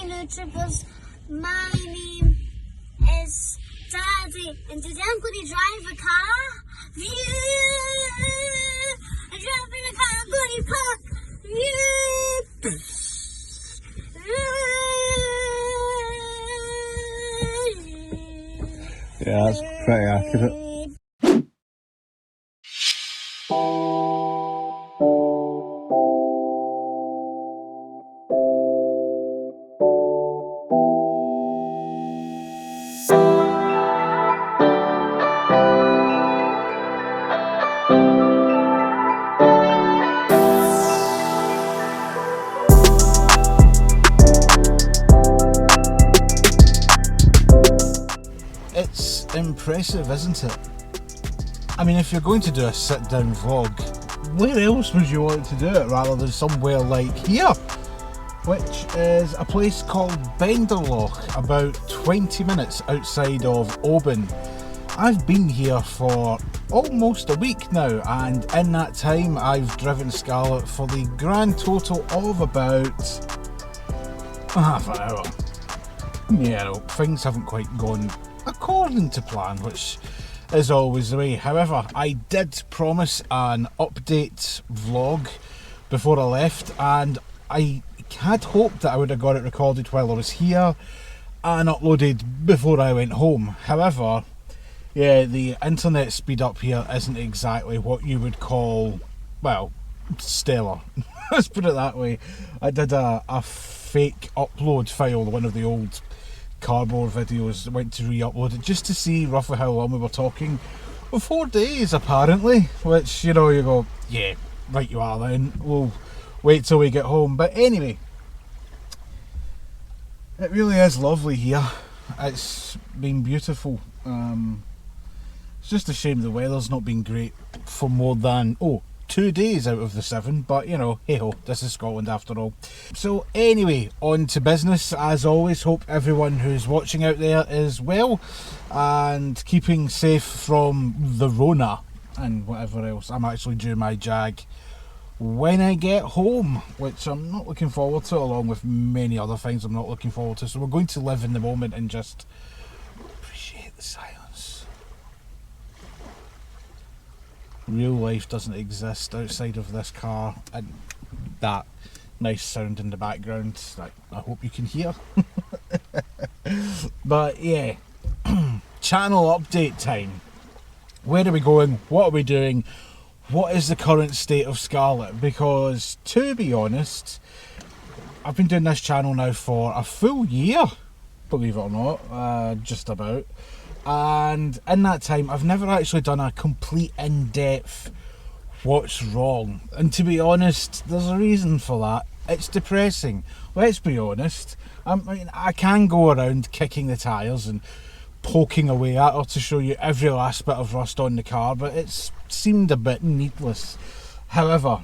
hello troopers, my name is Daddy, and today I'm going to drive a car. I'm driving a car, I'm going to park. Yeah, that's pretty accurate. It's impressive, isn't it? I mean, if you're going to do a sit-down vlog, where else would you want to do it rather than somewhere like here? Which is a place called Benderloch, about 20 minutes outside of Oban. I've been here for almost a week now, and in that time I've driven Scarlet for the grand total of about half an hour. Yeah, no, things haven't quite gone according to plan, which is always the way. However, I did promise an update vlog before I left, and I had hoped that I would have got it recorded while I was here and uploaded before I went home. However, yeah, the internet speed up here isn't exactly what you would call, well, stellar. Let's put it that way. I did a fake upload file, one of the old cardboard videos, went to re-upload it just to see roughly how long we were talking. Well, 4 days apparently, which, you know, you go, yeah, right you are then, we'll wait till we get home. But anyway, it really is lovely here. It's been beautiful. It's just a shame the weather's not been great for more than 2 days out of the 7, but you know, hey ho, this is Scotland after all. So anyway, on to business. As always, hope everyone who's watching out there is well and keeping safe from the Rona and whatever else. I'm actually due my Jag when I get home, which I'm not looking forward to, along with many other things I'm not looking forward to. So we're going to live in the moment and just appreciate the silence. Real life doesn't exist outside of this car and that nice sound in the background that I hope you can hear. But yeah, channel update time. Where are we going? What are we doing? What is the current state of Scarlet? Because to be honest, I've been doing this channel now for a full year, believe it or not, just about. And in that time I've never actually done a complete in-depth what's wrong, and to be honest, there's a reason for that. It's depressing, let's be honest. I mean, I can go around kicking the tyres and poking away at her to show you every last bit of rust on the car, but it's seemed a bit needless. However,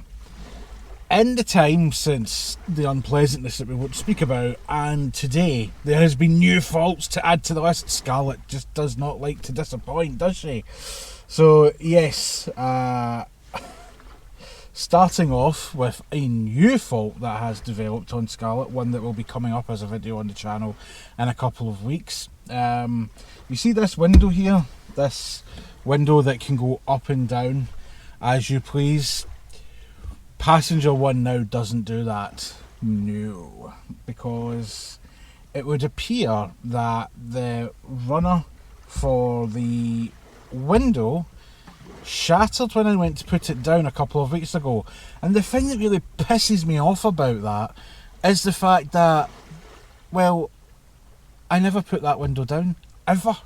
in the time since the unpleasantness that we won't speak about, and today, there has been new faults to add to the list. Scarlet just does not like to disappoint, does she? So yes, starting off with a new fault that has developed on Scarlet, one that will be coming up as a video on the channel in a couple of weeks. You see this window here? This window that can go up and down as you please. Passenger one now doesn't do that. No, because it would appear that the runner for the window shattered when I went to put it down a couple of weeks ago. And the thing that really pisses me off about that is the fact that, well, I never put that window down, ever.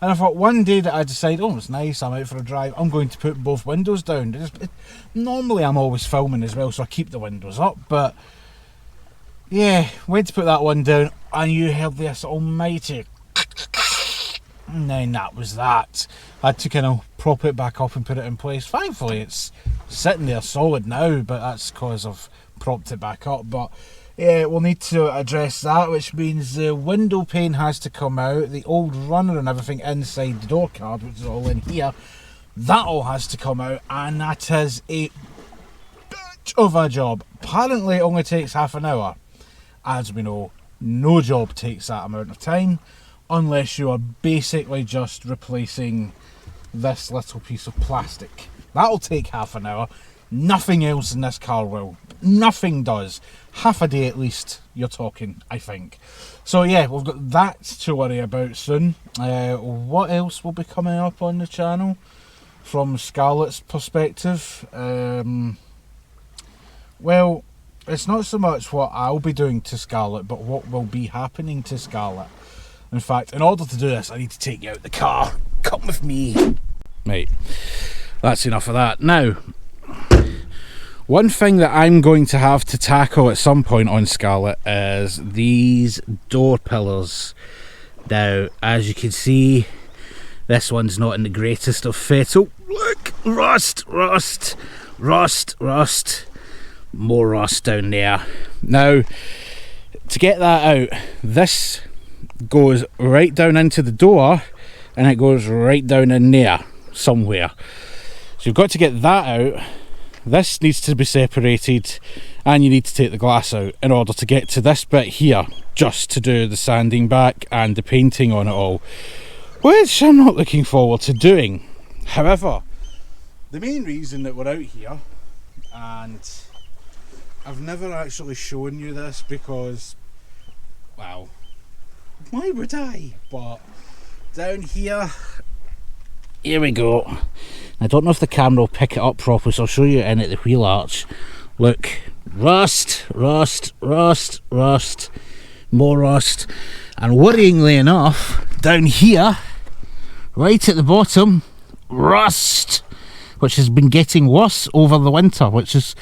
And I thought one day that I decide, oh, it's nice, I'm out for a drive, I'm going to put both windows down. Normally I'm always filming as well, so I keep the windows up, but yeah, went to put that one down, and you heard this almighty, and then that was that. I had to kind of prop it back up and put it in place. Thankfully it's sitting there solid now, but that's because I've propped it back up. But yeah, we'll need to address that, which means the window pane has to come out, the old runner and everything inside the door card, which is all in here, that all has to come out, and that is a bitch of a job. Apparently it only takes half an hour. As we know, No job takes that amount of time unless you are basically just replacing this little piece of plastic. That'll take half an hour. Nothing else in this car will. Nothing does. Half a day at least, you're talking, I think. So yeah, we've got that to worry about soon. What else will be coming up on the channel from Scarlet's perspective? Well, it's not so much what I'll be doing to Scarlet, but what will be happening to Scarlet. In fact, in order to do this, I need to take you out the car. Come with me. Right, that's enough of that. Now, one thing that I'm going to have to tackle at some point on Scarlet is these door pillars. Now, as you can see, this one's not in the greatest of fit. Oh, look! Rust! Rust! Rust! Rust! More rust down there. Now, to get that out, this goes right down into the door and it goes right down in there somewhere. So you've got to get that out. This needs to be separated and you need to take the glass out in order to get to this bit here, just to do the sanding back and the painting on it all, which I'm not looking forward to doing. However, the main reason that we're out here, and I've never actually shown you this because, well, why would I? But down here we go. I don't know if the camera will pick it up properly, so I'll show you in at the wheel arch. Look, rust, rust, rust, rust, more rust, and worryingly enough, down here, right at the bottom, rust, which has been getting worse over the winter, which is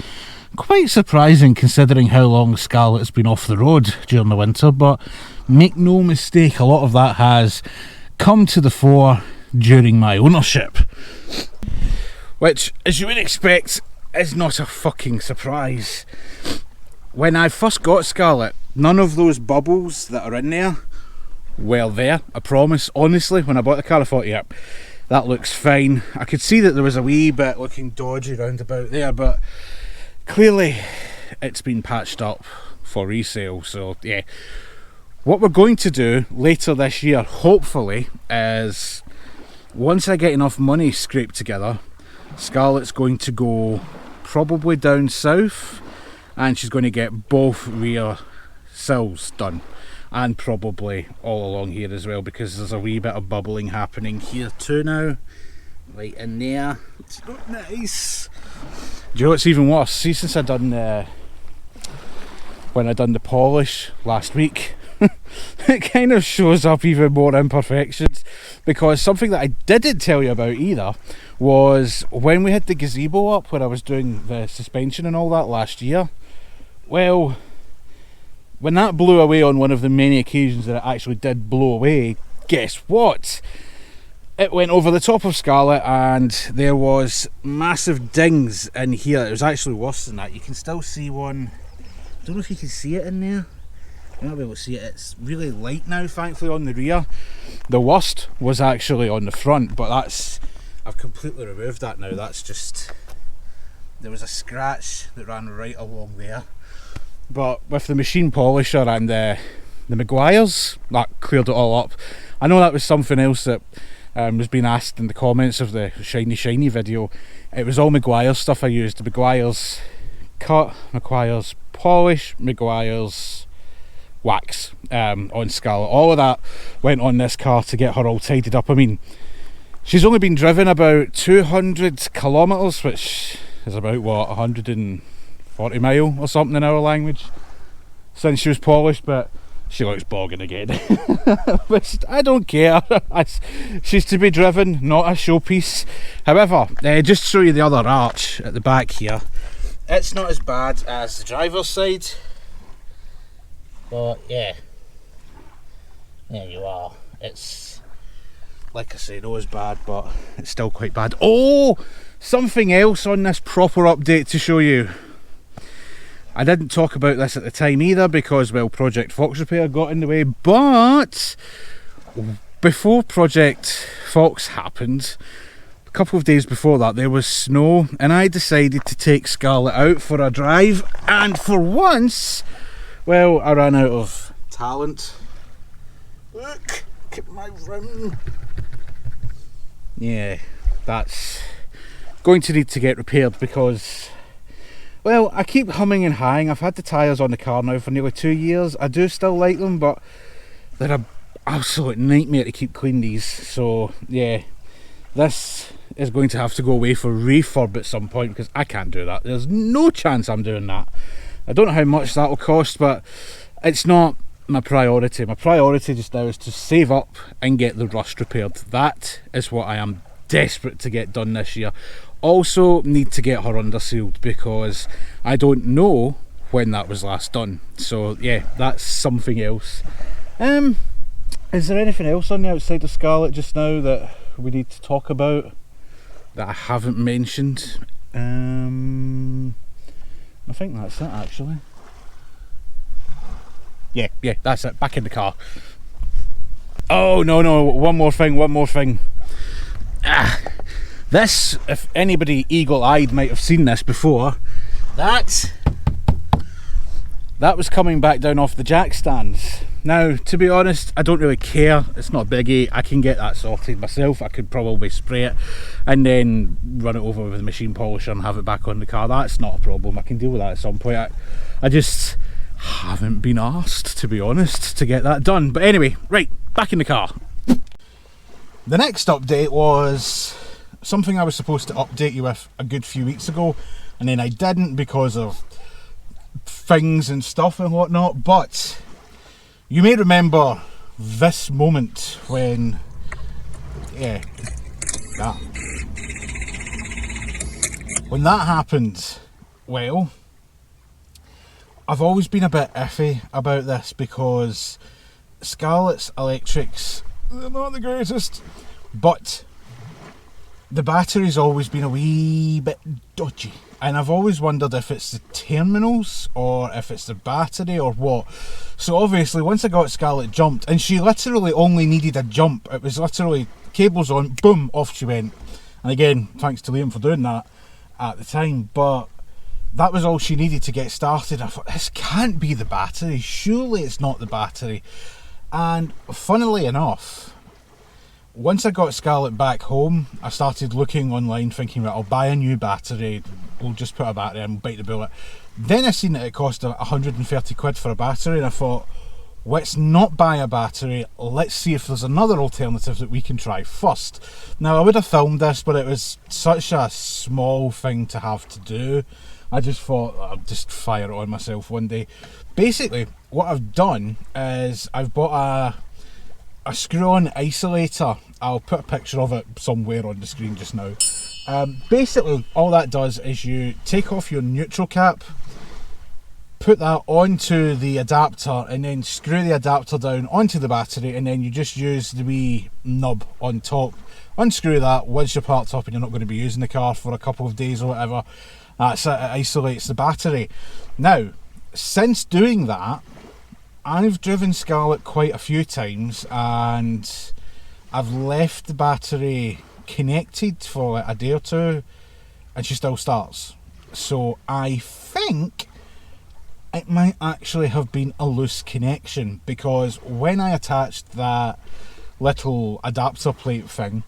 quite surprising considering how long Scarlet's been off the road during the winter. But make no mistake, a lot of that has come to the fore during my ownership, which, as you would expect, is not a fucking surprise. When I first got Scarlet, none of those bubbles that are in there were there, I promise. Honestly, when I bought the car I thought, yep, that looks fine. I could see that there was a wee bit looking dodgy round about there, but clearly it's been patched up for resale. So yeah, what we're going to do later this year, hopefully, is once I get enough money scraped together, Scarlet's going to go probably down south and she's going to get both rear sills done, and probably all along here as well, because there's a wee bit of bubbling happening here too now, right in there. It's not nice. Do you know what's even worse? See, since I done when I done the polish last week, it kind of shows up even more imperfections, because something that I didn't tell you about either was when we had the gazebo up where I was doing the suspension and all that last year. Well, when that blew away on one of the many occasions that it actually did blow away, guess what? It went over the top of Scarlet and there was massive dings in here. It was actually worse than that. You can still see one. I don't know if you can see it in there. You might be able to see it. It's really light now, thankfully, on the rear. The worst was actually on the front, but I've completely removed that now. That's just, there was a scratch that ran right along there. But with the machine polisher and the Maguires, that cleared it all up. I know that was something else that was being asked in the comments of the shiny video. It was all Maguire stuff I used. The Maguires cut, Maguires polish, Maguires wax on Scarlet. All of that went on this car to get her all tidied up. I mean, she's only been driven about 200 kilometres, which is about, what, 140 mile or something in our language, since she was polished, but she looks bogging again. Which I don't care. She's to be driven, not a showpiece. However, just to show you the other arch at the back here, it's not as bad as the driver's side, but yeah, there you are. It's, like I say, not as bad, but it's still quite bad. Oh, something else on this proper update to show you. I didn't talk about this at the time either because, well, Project Fox Repair got in the way, but before Project Fox happened, a couple of days before that, there was snow and I decided to take Scarlet out for a drive, and for once, well, I ran out of talent. Look at my rim. Yeah, that's going to need to get repaired because, well, I keep humming and hawing. I've had the tyres on the car now for nearly 2 years. I do still like them, but they're an absolute nightmare to keep clean, these. So yeah, this is going to have to go away for refurb at some point because I can't do that. There's no chance I'm doing that. I don't know how much that will cost, but it's not my priority. My priority just now is to save up and get the rust repaired. That is what I am desperate to get done this year. Also need to get her undersealed because I don't know when that was last done. So yeah, that's something else. Is there anything else on the outside of Scarlet just now that we need to talk about that I haven't mentioned? I think that's it actually. Yeah, that's it. Back in the car. Oh no, one more thing. This, if anybody eagle-eyed might have seen this before, that was coming back down off the jack stands. Now, to be honest, I don't really care. It's not a biggie. I can get that sorted myself. I could probably spray it and then run it over with a machine polisher and have it back on the car. That's not a problem. I can deal with that at some point. I just haven't been asked, to be honest, to get that done. But anyway, right, back in the car. The next update was something I was supposed to update you with a good few weeks ago, and then I didn't because of things and stuff and whatnot. But you may remember this moment when, yeah, when that happened. Well, I've always been a bit iffy about this because Scarlet's electrics, they're not the greatest, but the battery's always been a wee bit dodgy, and I've always wondered if it's the terminals or if it's the battery or what. So obviously once I got Scarlet jumped, and she literally only needed a jump, it was literally cables on, boom, off she went. And again, thanks to Liam for doing that at the time, but that was all she needed to get started. I thought, this can't be the battery, surely it's not the battery. And funnily enough, once I got Scarlet back home, I started looking online thinking, right, I'll buy a new battery, we'll just put a battery in, we'll bite the bullet. Then I seen that it cost 130 quid for a battery, and I thought, let's not buy a battery, let's see if there's another alternative that we can try first. Now, I would have filmed this, but it was such a small thing to have to do. I just thought I'll just fire it on myself one day. Basically, what I've done is I've bought a screw-on isolator. I'll put a picture of it somewhere on the screen just now. Basically, all that does is you take off your neutral cap, put that onto the adapter, and then screw the adapter down onto the battery, and then you just use the wee nub on top. Unscrew that once you're parked up and you're not going to be using the car for a couple of days or whatever. That's it, it isolates the battery. Now, since doing that, I've driven Scarlet quite a few times, and I've left the battery connected for like a day or two, and she still starts. So I think it might actually have been a loose connection, because when I attached that little adapter plate thing,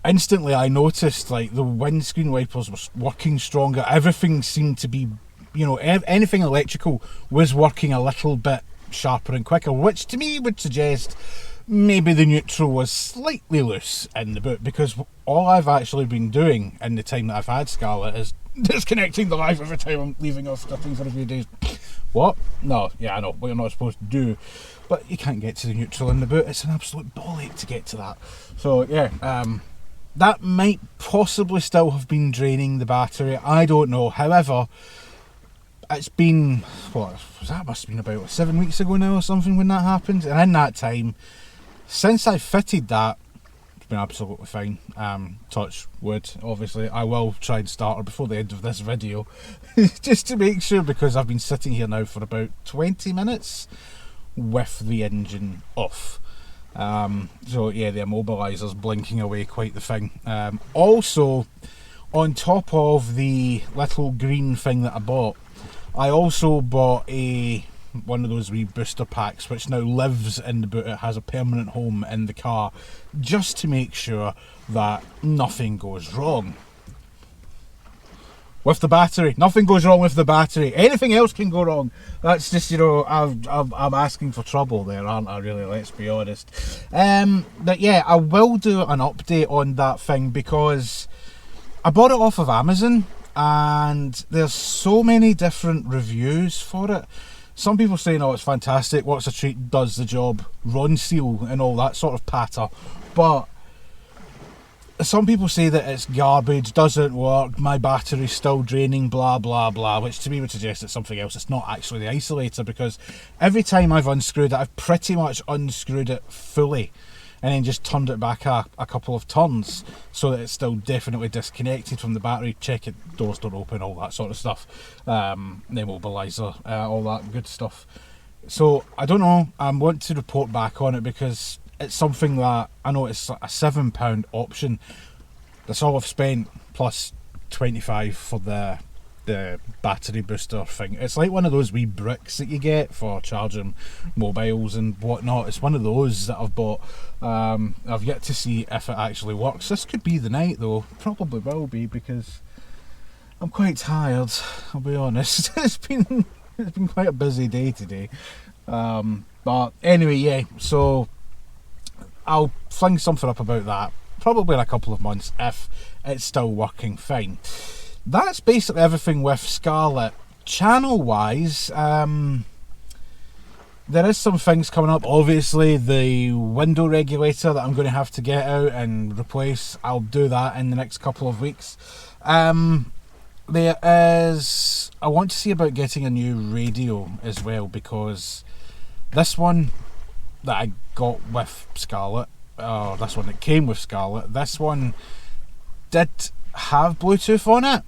instantly I noticed like the windscreen wipers were working stronger. Everything seemed to be, you know, anything electrical was working a little bit sharper and quicker, which to me would suggest maybe the neutral was slightly loose in the boot, because all I've actually been doing in the time that I've had Scarlet is disconnecting the live every time I'm leaving off starting for a few days. What? No, yeah, I know what you're not supposed to do, but you can't get to the neutral in the boot. It's an absolute ball-ache to get to that. So yeah, that might possibly still have been draining the battery, I don't know. However, it's been, what, that must have been about 7 weeks ago now or something when that happened, and in that time, since I fitted that, it's been absolutely fine. Touch wood, obviously. I will try and start her before the end of this video, just to make sure, because I've been sitting here now for about 20 minutes with the engine off. So yeah, the immobiliser's blinking away quite the thing. Also, on top of the little green thing that I bought, I also bought a one of those wee booster packs which now lives in the boot. It has a permanent home in the car, just to make sure that nothing goes wrong with the battery. Nothing goes wrong with the battery. Anything else can go wrong. That's just, you know, I'm asking for trouble there, aren't I, really? Let's be honest. But yeah, I will do an update on that thing because I bought it off of Amazon and there's so many different reviews for it. Some people saying, oh, it's fantastic, what's a treat, does the job, run seal and all that sort of patter. But some people say that it's garbage, doesn't work, my battery's still draining, blah blah blah, which to me would suggest it's something else. It's not actually the isolator, because every time I've unscrewed it, I've pretty much unscrewed it fully and then just turned it back a couple of turns so that it's still definitely disconnected from the battery. Check it, doors don't open, all that sort of stuff, immobiliser, all that good stuff. So I don't know, I want to report back on it because it's something that I know it's a £7 option. That's all I've spent, plus 25 for the battery booster thing. It's like one of those wee bricks that you get for charging mobiles and whatnot. It's one of those that I've bought. I've yet to see if it actually works. This could be the night though. Probably will be, because I'm quite tired, I'll be honest. It's been quite a busy day today. But anyway, yeah, so I'll fling something up about that probably in a couple of months if it's still working fine. That's basically everything with Scarlet. Channel wise, there is some things coming up. Obviously the window regulator that I'm going to have to get out and replace, I'll do that in the next couple of weeks. There is, I want to see about getting a new radio as well, because this one that I got with Scarlet, or this one that came with Scarlet, this one did have Bluetooth on it,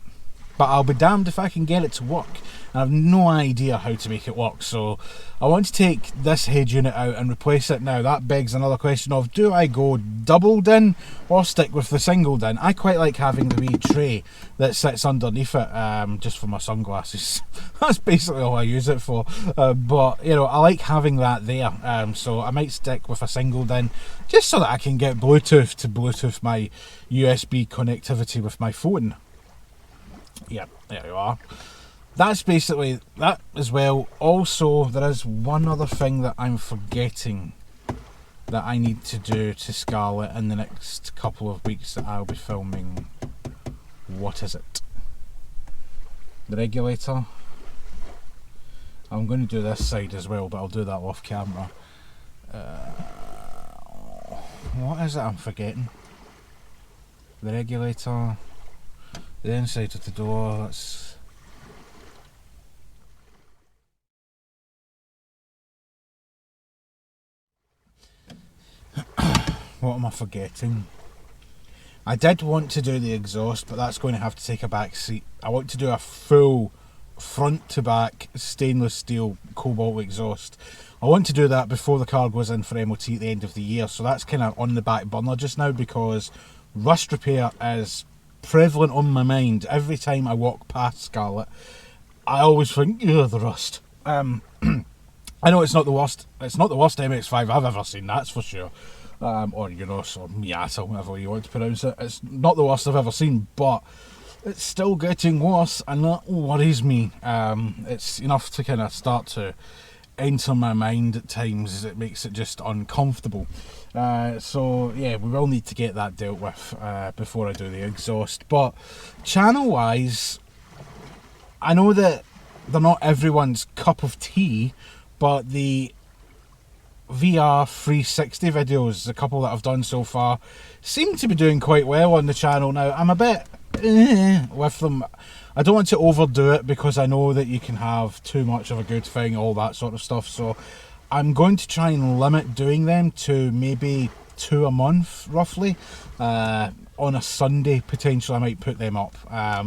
but I'll be damned if I can get it to work. And I've no idea how to make it work, so I want to take this head unit out and replace it now. That begs another question of, do I go double DIN or stick with the single DIN? I quite like having the wee tray that sits underneath it, just for my sunglasses. That's basically all I use it for, but you know, I like having that there, so I might stick with a single DIN just so that I can get Bluetooth to Bluetooth my USB connectivity with my phone. Yeah, there you are. That's basically that as well. Also, there is one other thing that I'm forgetting that I need to do to Scarlet in the next couple of weeks that I'll be filming. What is it? The regulator. I'm going to do this side as well, but I'll do that off camera. What is it I'm forgetting? The regulator, the inside of the door, that's... What am I forgetting? I did want to do the exhaust, but that's going to have to take a back seat. I want to do a full front to back stainless steel cobalt exhaust. I want to do that before the car goes in for MOT at the end of the year, so that's kind of on the back burner just now, because rust repair is prevalent on my mind. Every time I walk past Scarlet, I always think, ugh, the rust. I know it's not the worst. It's not the worst MX-5 I've ever seen, that's for sure. Or Unos or Miata, whatever you want to pronounce it. It's not the worst I've ever seen, but it's still getting worse, and that worries me. It's enough to kind of start to enter my mind at times. It makes it just uncomfortable. So yeah, we will need to get that dealt with before I do the exhaust. But channel wise, I know that they're not everyone's cup of tea, but the VR 360 videos, the couple that I've done so far, seem to be doing quite well on the channel. Now I'm a bit with them. I don't want to overdo it because I know that you can have too much of a good thing, all that sort of stuff, so I'm going to try and limit doing them to maybe 2 a month roughly. On a Sunday potentially I might put them up,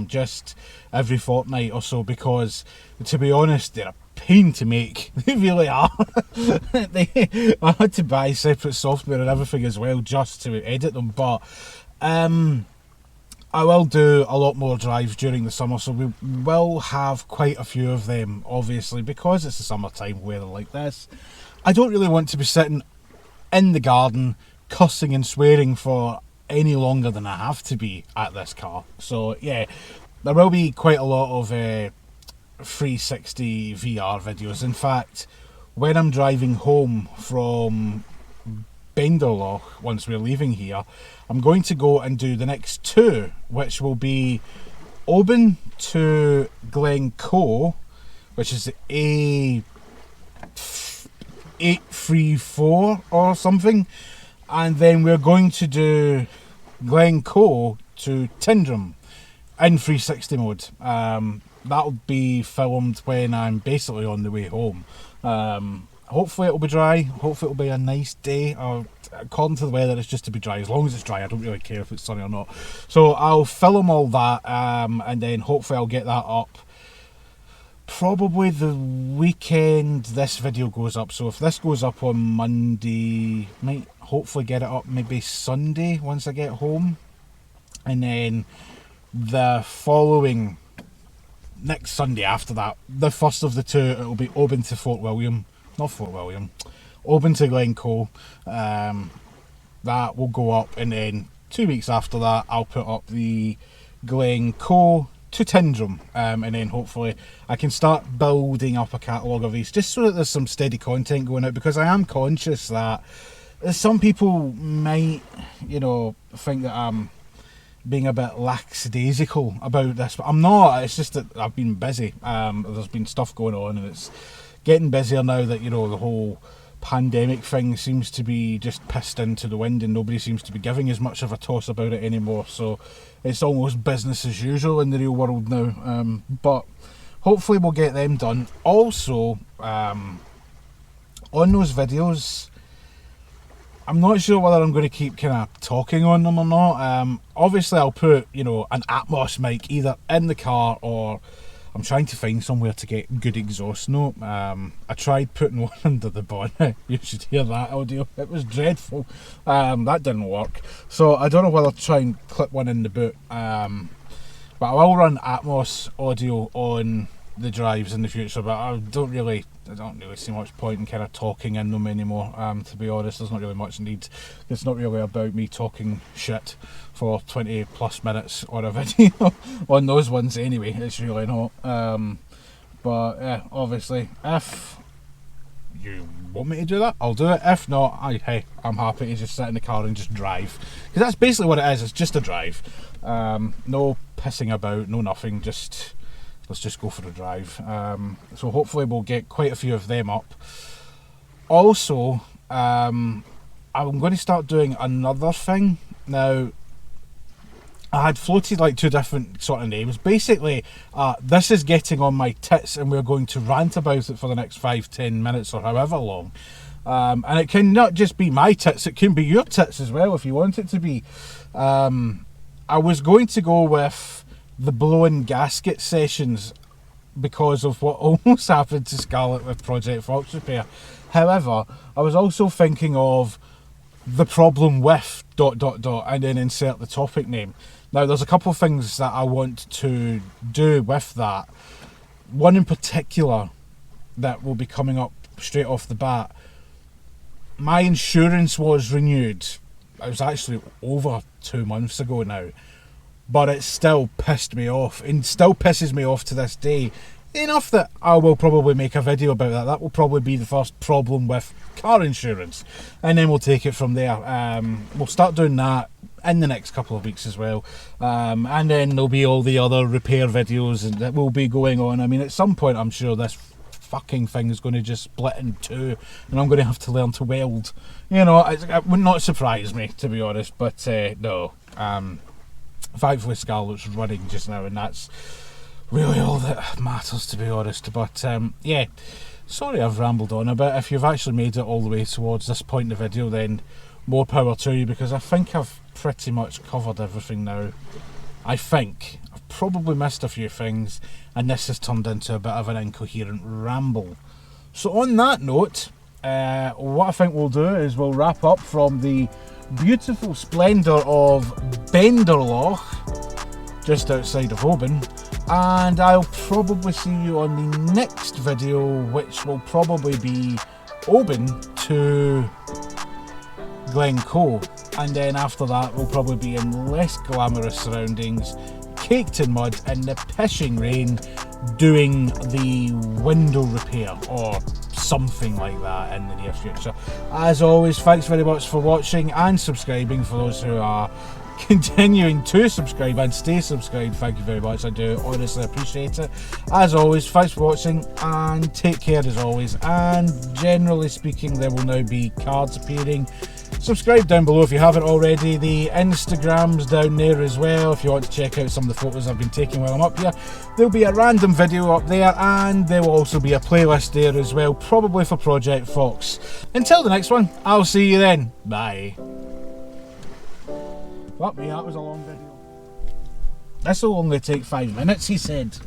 just every fortnight or so, because to be honest they're a pain to make. They really are. I had to buy separate software and everything as well just to edit them, but I will do a lot more drives during the summer, so we will have quite a few of them, obviously, because it's the summertime weather like this. I don't really want to be sitting in the garden cussing and swearing for any longer than I have to be at this car. So yeah, there will be quite a lot of 360 VR videos. In fact, when I'm driving home from Benderloch, once we're leaving here, I'm going to go and do the next two, which will be Oban to Glencoe, which is the A834 or something, and then we're going to do Glencoe to Tyndrum in 360 mode. That'll be filmed when I'm basically on the way home. Hopefully it'll be dry, hopefully it'll be a nice day. According to the weather, it's just to be dry. As long as it's dry, I don't really care if it's sunny or not. So I'll film all that, and then hopefully I'll get that up probably the weekend this video goes up. So if this goes up on Monday, might hopefully get it up maybe Sunday once I get home, and then the following next Sunday after that, the first of the two, it'll be Oban to Oban to Glencoe. That will go up, and then 2 weeks after that I'll put up the Glencoe to Tyndrum, and then hopefully I can start building up a catalogue of these, just so that there's some steady content going out, because I am conscious that some people might, you know, think that I'm being a bit lackadaisical about this, but I'm not. It's just that I've been busy. There's been stuff going on, and it's getting busier now that, you know, the whole pandemic thing seems to be just pissed into the wind, and nobody seems to be giving as much of a toss about it anymore. So it's almost business as usual in the real world now. But hopefully we'll get them done. Also, on those videos, I'm not sure whether I'm going to keep kind of talking on them or not. Obviously I'll put, you know, an Atmos mic either in the car, or I'm trying to find somewhere to get good exhaust note. I tried putting one under the bonnet. You should hear that audio. It was dreadful. That didn't work. So I don't know whether to try and clip one in the boot. But I will run Atmos audio on the drives in the future, but I don't really see much point in kind of talking in them anymore, to be honest. There's not really much need. It's not really about me talking shit for 20 plus minutes on a video on those ones anyway. It's really not. But yeah, obviously if you want me to do that, I'll do it. If not, I'm happy to just sit in the car and just drive, because that's basically what it is. It's just a drive. No pissing about, no nothing, just let's just go for a drive. So hopefully we'll get quite a few of them up. Also, I'm going to start doing another thing. Now, I had floated like two different sort of names. Basically, this is getting on my tits, and we're going to rant about it for the next 5-10 minutes or however long. And it can not just be my tits, it can be your tits as well if you want it to be. I was going to go with the blowing gasket sessions because of what almost happened to Scarlet with Project Fox Repair. However, I was also thinking of the problem with ... and then insert the topic name. Now, there's a couple of things that I want to do with that. One in particular that will be coming up straight off the bat. My insurance was renewed. It was actually over 2 months ago now. But it still pissed me off, and still pisses me off to this day. Enough that I will probably make a video about that. That will probably be the first problem with car insurance, and then we'll take it from there. We'll start doing that in the next couple of weeks as well, and then there'll be all the other repair videos that will be going on. I mean, at some point I'm sure this fucking thing is going to just split in two, and I'm going to have to learn to weld. You know, it would not surprise me, to be honest, but no. Thankfully Scarlet's running just now, and that's really all that matters, to be honest. But yeah, sorry I've rambled on a bit. If you've actually made it all the way towards this point in the video, then more power to you, because I think I've pretty much covered everything now. I think I've probably missed a few things, and this has turned into a bit of an incoherent ramble. So on that note, what I think we'll do is we'll wrap up from the beautiful splendour of Benderloch just outside of Oban, and I'll probably see you on the next video, which will probably be Oban to Glencoe, and then after that we'll probably be in less glamorous surroundings, caked in mud in the pissing rain, doing the window repair or something like that in the near future. As always, thanks very much for watching and subscribing. For those who are continuing to subscribe and stay subscribed, thank you very much. I do honestly appreciate it. As always, thanks for watching and take care as always, and generally speaking there will now be cards appearing. Subscribe down below if you haven't already. The Instagram's down there as well if you want to check out some of the photos I've been taking while I'm up here. There'll be a random video up there, and there will also be a playlist there as well, probably for Project Fox. Until the next one, I'll see you then. Bye. Fuck me, that was a long video. This will only take 5 minutes, he said.